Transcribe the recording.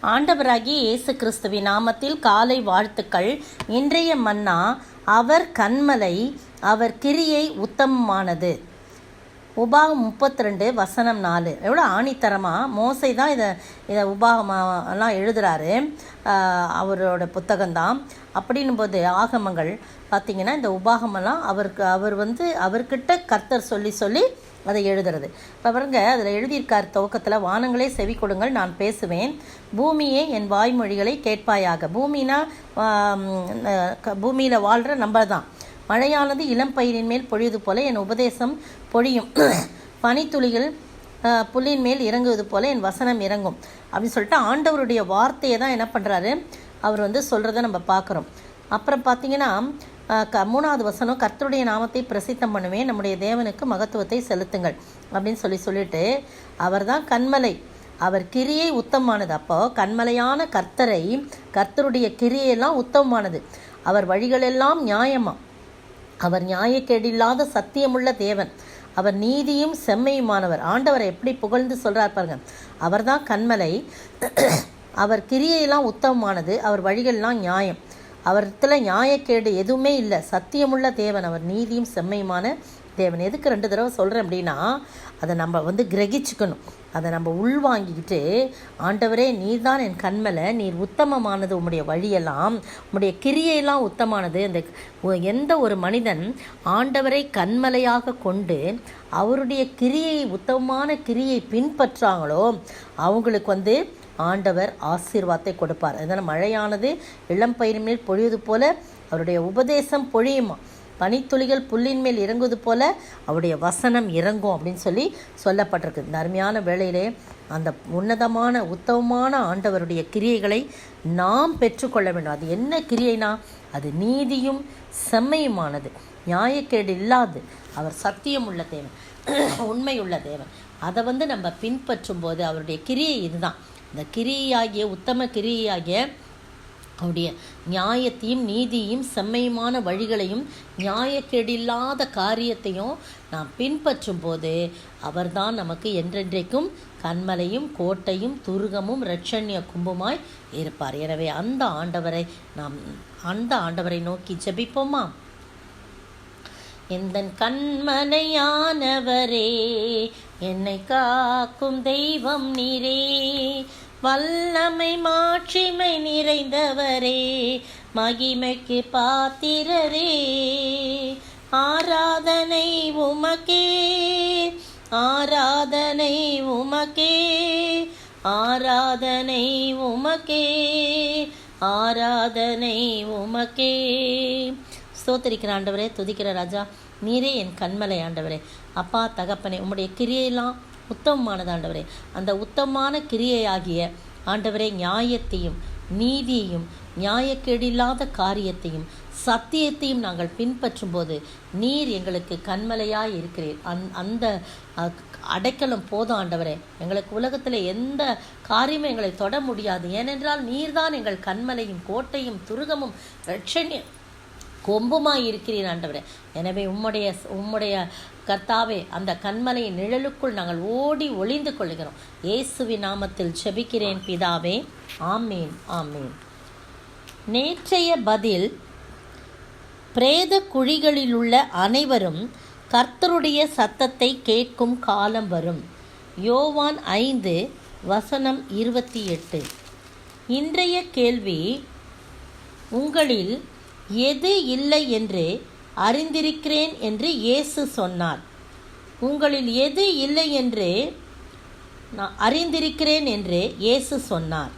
ஆண்டவராகிய இயேசு கிறிஸ்துவின் நாமத்தில் காலை வாழ்த்துக்கள். இன்றைய மன்னா, அவர் கன்மலை, அவர் கிரியை உத்தமமானது. உபாகம் 32:4. எவ்வளோ ஆணித்தரமாக மோசை தான் இதை உபாகமெல்லாம் எழுதுகிறாரு. அவரோட புத்தகம்தான். அப்படின்னும் போது ஆகமங்கள் பார்த்திங்கன்னா இந்த உபாகமெல்லாம் அவர்கிட்ட கர்த்தர் சொல்லி அதை எழுதுறது. இப்போ பாருங்க, அதில் எழுதியிருக்கார் துவக்கத்தில், வானங்களே செவி கொடுங்கள், நான் பேசுவேன், பூமியே என் வாய்மொழிகளை கேட்பாயாக. பூமியில் வாழ்கிற நம்ம தான். மழையானது இளம் பயிரின் மேல் பொழிவது போல என் உபதேசம் பொழியும், பனித்துளிகள் புல்லின் மேல் இறங்குவது போல என் வசனம் இறங்கும் அப்படின்னு சொல்லிட்டு ஆண்டவருடைய வார்த்தையை தான் என்ன பண்ணுறாரு, அவர் சொல்கிறத நம்ம பார்க்குறோம். அப்புறம் பார்த்திங்கன்னா 3வது வசனம், கர்த்தருடைய நாமத்தை பிரசித்தம் பண்ணுவேன், நம்முடைய தேவனுக்கு மகத்துவத்தை செலுத்துங்கள் அப்படின்னு சொல்லிட்டு அவர் தான் கன்மலை, அவர் கிரியை உத்தமமானது. அப்போ கன்மலையான கர்த்தருடைய கிரியையெல்லாம் உத்தமமானது. அவர் வழிகளெல்லாம் நியாயமா, அவர் நியாயக்கேடில்லாத சத்தியமுள்ள தேவன், அவர் நீதியும் செம்மையுமானவர். ஆண்டவரை எப்படி புகழ்ந்து சொல்கிறார் பாருங்க. அவர் தான் கன்மலை, அவர் கிரியையெல்லாம் உத்தமமானது, அவர் வழிகள்லாம் நியாயம், அவர்த்தில் நியாயக்கேடு எதுவுமே இல்லை, சத்தியமுள்ள தேவன், அவர் நீதியும் செம்மையுமான தேவன். எதுக்கு 2 தடவை சொல்கிறேன் அப்படின்னா, அதை நம்ம கிரகிச்சுக்கணும், அதை நம்ம உள்வாங்கிக்கிட்டு, ஆண்டவரே நீர் தான் என் கன்மலை, நீர் உத்தமமானது, உம்முடைய வழியெல்லாம், உம்முடைய கிரியையெல்லாம் உத்தமானது. அந்த எந்த ஒரு மனிதன் ஆண்டவரை கன்மலையாக கொண்டு அவருடைய கிரியை, உத்தமமான கிரியை பின்பற்றாங்களோ அவங்களுக்கு ஆண்டவர் ஆசீர்வாதத்தை கொடுப்பார். அதனால் மழையானது இளம் பயிரின் மேல் பொழிவது போல அவருடைய உபதேசம் பொழியுமா, பனித்துளிகள் புல்லின் மேல் இறங்குவது போல அவருடைய வசனம் இறங்கும் அப்படின்னு சொல்லப்பட்டிருக்கு. இந்த அருமையான வேளையிலே அந்த உன்னதமான உத்தமமான ஆண்டவருடைய கிரியைகளை நாம் பெற்றுக்கொள்ள வேண்டும். அது என்ன கிரியைனா, அது நீதியும் செம்மையுமானது, நியாயக்கேடு இல்லாது, அவர் சத்தியமுள்ள தேவன், உண்மையுள்ள தேவன். அதை நம்ம பின்பற்றும் போது அவருடைய கிரியை இதுதான். இந்த கிரியாகிய உத்தம கிரியாகிய அவருடைய நியாயத்தையும் நீதியும் செம்மையுமான வழிகளையும் நியாயக்கேடில்லாத காரியத்தையும் நாம் பின்பற்றும் போது அவர்தான் நமக்கு என்றென்றைக்கும் கன்மலையும் கோட்டையும் துருகமும் இரட்சண்ய கும்புமாய் இருப்பார். எனவே அந்த ஆண்டவரை நோக்கி ஜெபிப்போமா. எந்தன் கண்மலையானவரே, என்னை காக்கும் தெய்வம் நீரே, வல்லமை மாட்சிமை நிறைந்தவரே, மகிமைக்கு பாத்திரரே, ஆராதனை உமக்கே, ஆராதனை உமக்கே, ஆராதனை உமக்கே, ஆராதனை உமக்கே. ஸ்தோத்திரிக்கிற ஆண்டவரே, துதிக்கிற ராஜா, நீரே என் கன்மலை ஆண்டவரே. அப்பா தகப்பனே, உம்முடைய கிரியையெல்லாம் உத்தமமானது ஆண்டவரே. அந்த உத்தமமான கிரியையாகிய ஆண்டவரே நியாயத்தையும் நீதியையும் நியாயக்கேடில்லாத காரியத்தையும் சத்தியத்தையும் நாங்கள் பின்பற்றும் போது நீர் எங்களுக்கு கன்மலையாய் இருக்கிறீர். அந்த அடைக்கலம் போதும் ஆண்டவரே. எங்களுக்கு உலகத்தில் எந்த காரியமும் எங்களை தொட முடியாது. ஏனென்றால் நீர்தான் எங்கள் கன்மலையும் கோட்டையும் துருகமும் இரட்சண்ய கொம்புமாய் இருக்கிறீர் ஆண்டவரே. எனவே உம்முடைய கர்த்தாவே, அந்த கன்மலையின் நிழலுக்குள் நாங்கள் ஓடி ஒளிந்து கொள்கிறோம். இயேசுவின் நாமத்தில் ஜெபிக்கிறேன் பிதாவே, ஆமீன், ஆமீன். நேற்றைய பதில், பிரேத குழிகளில் உள்ள அனைவரும் கர்த்தருடைய சத்தத்தை கேட்கும் காலம் வரும். யோவான் 5:28. இன்றைய கேள்வி, உங்களில் எது இல்லை என்று அறிந்திருக்கிறேன் என்று இயேசு சொன்னார். உங்களில் எது இல்லை என்று நான் அறிந்திருக்கிறேன் என்று இயேசு சொன்னார்.